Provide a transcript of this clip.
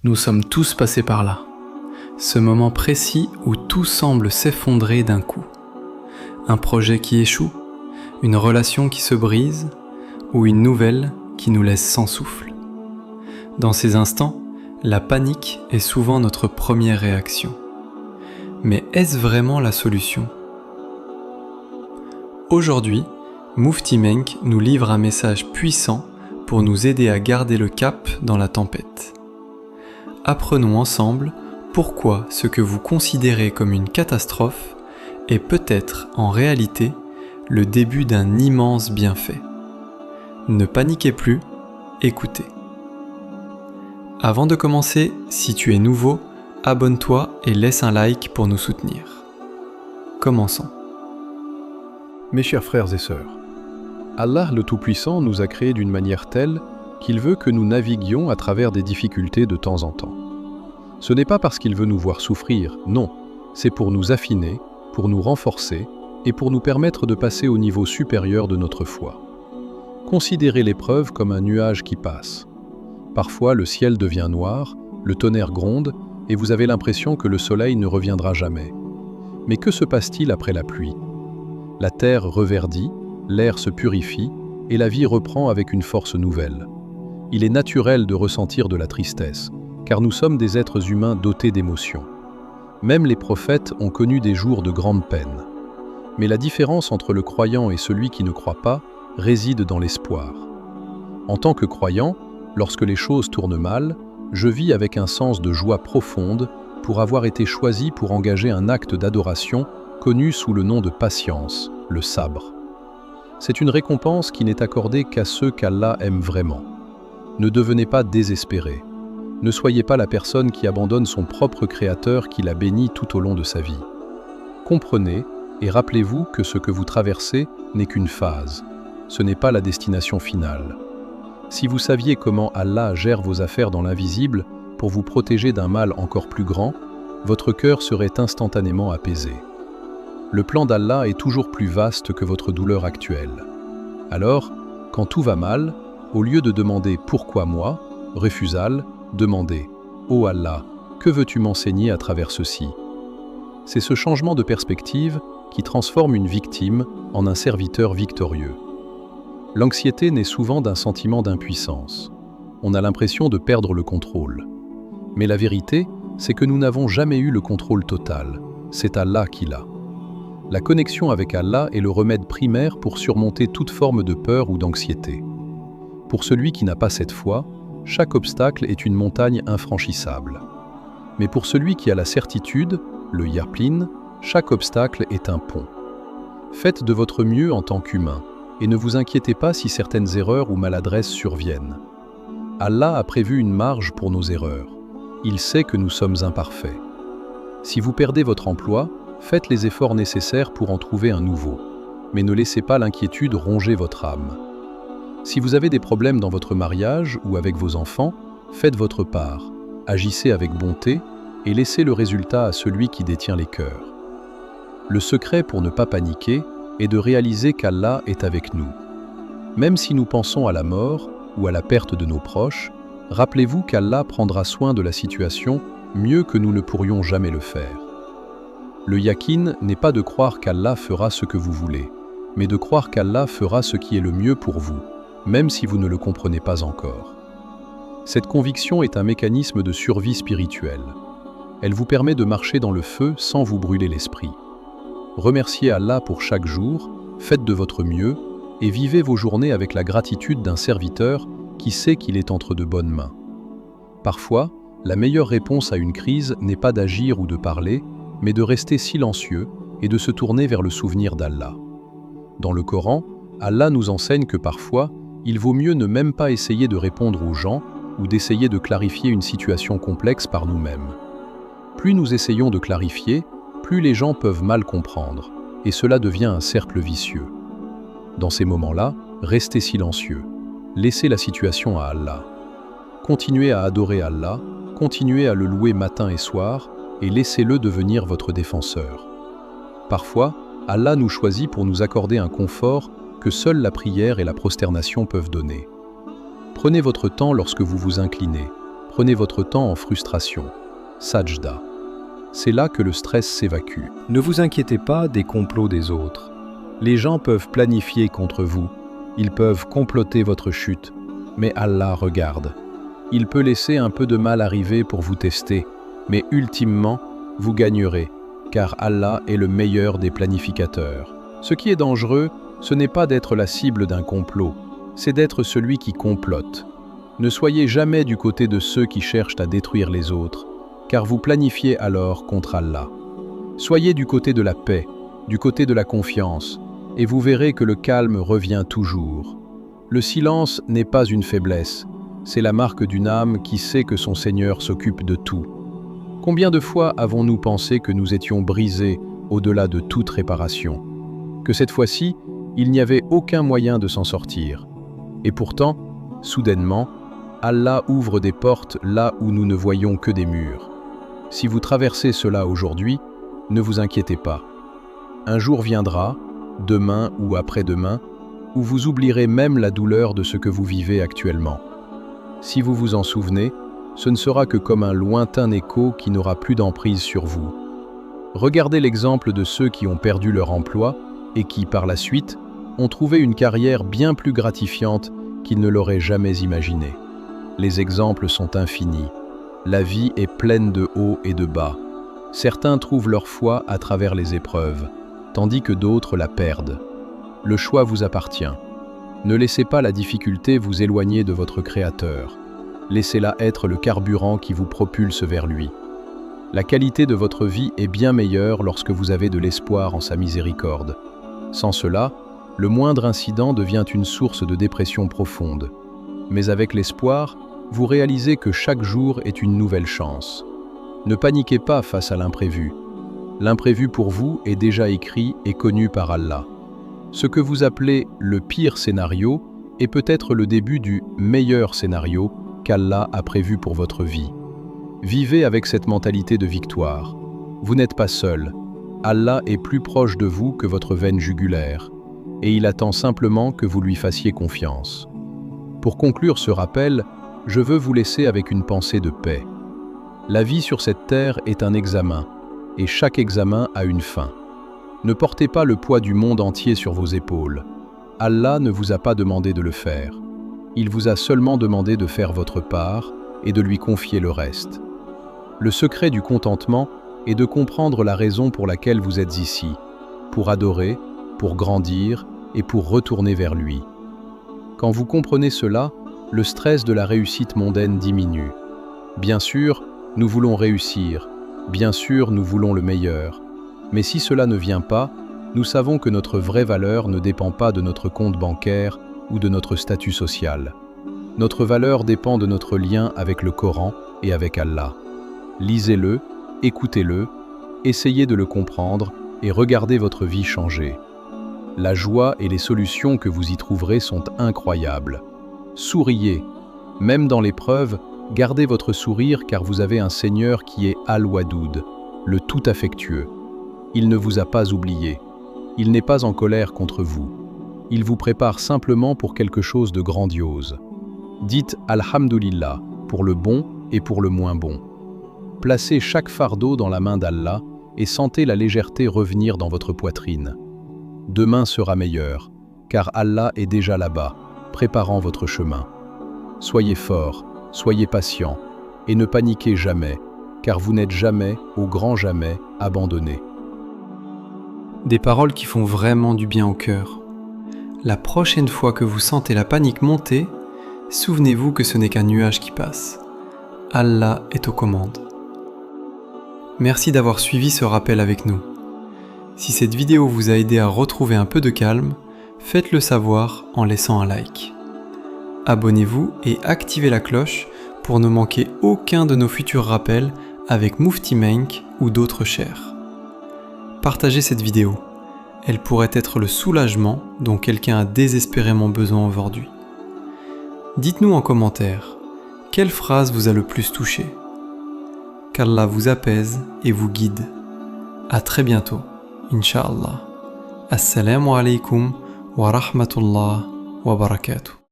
Nous sommes tous passés par là. Ce moment précis où tout semble s'effondrer d'un coup. Un projet qui échoue, une relation qui se brise, ou une nouvelle qui nous laisse sans souffle. Dans ces instants, la panique est souvent notre première réaction. Mais est-ce vraiment la solution ? Aujourd'hui, Mufti Menk nous livre un message puissant pour nous aider à garder le cap dans la tempête. Apprenons ensemble pourquoi ce que vous considérez comme une catastrophe est peut-être en réalité le début d'un immense bienfait. Ne paniquez plus, écoutez. Avant de commencer, si tu es nouveau, abonne-toi et laisse un like pour nous soutenir. Commençons. Mes chers frères et sœurs, Allah le Tout-Puissant nous a créés d'une manière telle qu'il veut que nous naviguions à travers des difficultés de temps en temps. Ce n'est pas parce qu'il veut nous voir souffrir, non, c'est pour nous affiner, pour nous renforcer et pour nous permettre de passer au niveau supérieur de notre foi. Considérez l'épreuve comme un nuage qui passe. Parfois, le ciel devient noir, le tonnerre gronde et vous avez l'impression que le soleil ne reviendra jamais. Mais que se passe-t-il après la pluie ? La terre reverdit, l'air se purifie et la vie reprend avec une force nouvelle. Il est naturel de ressentir de la tristesse, car nous sommes des êtres humains dotés d'émotions. Même les prophètes ont connu des jours de grande peine. Mais la différence entre le croyant et celui qui ne croit pas réside dans l'espoir. En tant que croyant, lorsque les choses tournent mal, je vis avec un sens de joie profonde pour avoir été choisi pour engager un acte d'adoration connu sous le nom de patience, le sabre. C'est une récompense qui n'est accordée qu'à ceux qu'Allah aime vraiment. Ne devenez pas désespérés. Ne soyez pas la personne qui abandonne son propre Créateur qui l'a béni tout au long de sa vie. Comprenez et rappelez-vous que ce que vous traversez n'est qu'une phase. Ce n'est pas la destination finale. Si vous saviez comment Allah gère vos affaires dans l'invisible pour vous protéger d'un mal encore plus grand, votre cœur serait instantanément apaisé. Le plan d'Allah est toujours plus vaste que votre douleur actuelle. Alors, quand tout va mal, au lieu de demander « Pourquoi moi ?», refusal, demandez « Oh Allah, que veux-tu m'enseigner à travers ceci ?» C'est ce changement de perspective qui transforme une victime en un serviteur victorieux. L'anxiété naît souvent d'un sentiment d'impuissance. On a l'impression de perdre le contrôle. Mais la vérité, c'est que nous n'avons jamais eu le contrôle total. C'est Allah qui l'a. La connexion avec Allah est le remède primaire pour surmonter toute forme de peur ou d'anxiété. Pour celui qui n'a pas cette foi, chaque obstacle est une montagne infranchissable. Mais pour celui qui a la certitude, le yaqin, chaque obstacle est un pont. Faites de votre mieux en tant qu'humain, et ne vous inquiétez pas si certaines erreurs ou maladresses surviennent. Allah a prévu une marge pour nos erreurs. Il sait que nous sommes imparfaits. Si vous perdez votre emploi, faites les efforts nécessaires pour en trouver un nouveau, mais ne laissez pas l'inquiétude ronger votre âme. Si vous avez des problèmes dans votre mariage ou avec vos enfants, faites votre part, agissez avec bonté et laissez le résultat à celui qui détient les cœurs. Le secret pour ne pas paniquer est de réaliser qu'Allah est avec nous. Même si nous pensons à la mort ou à la perte de nos proches, rappelez-vous qu'Allah prendra soin de la situation mieux que nous ne pourrions jamais le faire. Le yaqin n'est pas de croire qu'Allah fera ce que vous voulez, mais de croire qu'Allah fera ce qui est le mieux pour vous, même si vous ne le comprenez pas encore. Cette conviction est un mécanisme de survie spirituelle. Elle vous permet de marcher dans le feu sans vous brûler l'esprit. Remerciez Allah pour chaque jour, faites de votre mieux et vivez vos journées avec la gratitude d'un serviteur qui sait qu'il est entre de bonnes mains. Parfois, la meilleure réponse à une crise n'est pas d'agir ou de parler, mais de rester silencieux et de se tourner vers le souvenir d'Allah. Dans le Coran, Allah nous enseigne que parfois, il vaut mieux ne même pas essayer de répondre aux gens ou d'essayer de clarifier une situation complexe par nous-mêmes. Plus nous essayons de clarifier, plus les gens peuvent mal comprendre, et cela devient un cercle vicieux. Dans ces moments-là, restez silencieux. Laissez la situation à Allah. Continuez à adorer Allah, continuez à le louer matin et soir, et laissez-le devenir votre défenseur. Parfois, Allah nous choisit pour nous accorder un confort que seule la prière et la prosternation peuvent donner. Prenez votre temps lorsque vous vous inclinez. Prenez votre temps en frustration. Sajda. C'est là que le stress s'évacue. Ne vous inquiétez pas des complots des autres. Les gens peuvent planifier contre vous. Ils peuvent comploter votre chute. Mais Allah regarde. Il peut laisser un peu de mal arriver pour vous tester. Mais ultimement, vous gagnerez, car Allah est le meilleur des planificateurs. Ce qui est dangereux, ce n'est pas d'être la cible d'un complot, c'est d'être celui qui complote. Ne soyez jamais du côté de ceux qui cherchent à détruire les autres, car vous planifiez alors contre Allah. Soyez du côté de la paix, du côté de la confiance, et vous verrez que le calme revient toujours. Le silence n'est pas une faiblesse, c'est la marque d'une âme qui sait que son Seigneur s'occupe de tout. Combien de fois avons-nous pensé que nous étions brisés au-delà de toute réparation? Que cette fois-ci, il n'y avait aucun moyen de s'en sortir. Et pourtant, soudainement, Allah ouvre des portes là où nous ne voyons que des murs. Si vous traversez cela aujourd'hui, ne vous inquiétez pas. Un jour viendra, demain ou après-demain, où vous oublierez même la douleur de ce que vous vivez actuellement. Si vous vous en souvenez, ce ne sera que comme un lointain écho qui n'aura plus d'emprise sur vous. Regardez l'exemple de ceux qui ont perdu leur emploi et qui, par la suite, ont trouvé une carrière bien plus gratifiante qu'ils ne l'auraient jamais imaginé. Les exemples sont infinis. La vie est pleine de hauts et de bas. Certains trouvent leur foi à travers les épreuves, tandis que d'autres la perdent. Le choix vous appartient. Ne laissez pas la difficulté vous éloigner de votre Créateur. Laissez-la être le carburant qui vous propulse vers lui. La qualité de votre vie est bien meilleure lorsque vous avez de l'espoir en sa miséricorde. Sans cela, le moindre incident devient une source de dépression profonde. Mais avec l'espoir, vous réalisez que chaque jour est une nouvelle chance. Ne paniquez pas face à l'imprévu. L'imprévu pour vous est déjà écrit et connu par Allah. Ce que vous appelez le pire scénario est peut-être le début du meilleur scénario qu'Allah a prévu pour votre vie. Vivez avec cette mentalité de victoire. Vous n'êtes pas seul. Allah est plus proche de vous que votre veine jugulaire, et il attend simplement que vous lui fassiez confiance. Pour conclure ce rappel, je veux vous laisser avec une pensée de paix. La vie sur cette terre est un examen, et chaque examen a une fin. Ne portez pas le poids du monde entier sur vos épaules. Allah ne vous a pas demandé de le faire. Il vous a seulement demandé de faire votre part et de lui confier le reste. Le secret du contentement est de comprendre la raison pour laquelle vous êtes ici, pour adorer, pour grandir et pour retourner vers lui. Quand vous comprenez cela, le stress de la réussite mondaine diminue. Bien sûr, nous voulons réussir, bien sûr, nous voulons le meilleur. Mais si cela ne vient pas, nous savons que notre vraie valeur ne dépend pas de notre compte bancaire ou de notre statut social. Notre valeur dépend de notre lien avec le Coran et avec Allah. Lisez-le, écoutez-le, essayez de le comprendre et regardez votre vie changer. La joie et les solutions que vous y trouverez sont incroyables. Souriez. Même dans l'épreuve, gardez votre sourire car vous avez un Seigneur qui est Al-Wadoud, le tout affectueux. Il ne vous a pas oublié. Il n'est pas en colère contre vous. Il vous prépare simplement pour quelque chose de grandiose. Dites Alhamdulillah pour le bon et pour le moins bon. Placez chaque fardeau dans la main d'Allah et sentez la légèreté revenir dans votre poitrine. Demain sera meilleur, car Allah est déjà là-bas, préparant votre chemin. Soyez fort, soyez patient, et ne paniquez jamais, car vous n'êtes jamais, au grand jamais, abandonné. Des paroles qui font vraiment du bien au cœur. La prochaine fois que vous sentez la panique monter, souvenez-vous que ce n'est qu'un nuage qui passe. Allah est aux commandes. Merci d'avoir suivi ce rappel avec nous. Si cette vidéo vous a aidé à retrouver un peu de calme, faites-le savoir en laissant un like. Abonnez-vous et activez la cloche pour ne manquer aucun de nos futurs rappels avec Mufti Menk ou d'autres chers. Partagez cette vidéo. Elle pourrait être le soulagement dont quelqu'un a désespérément besoin aujourd'hui. Dites-nous en commentaire, quelle phrase vous a le plus touché? Qu'Allah vous apaise et vous guide. À très bientôt, Inch'Allah. Assalamu alaikum wa rahmatullah wa barakatuh.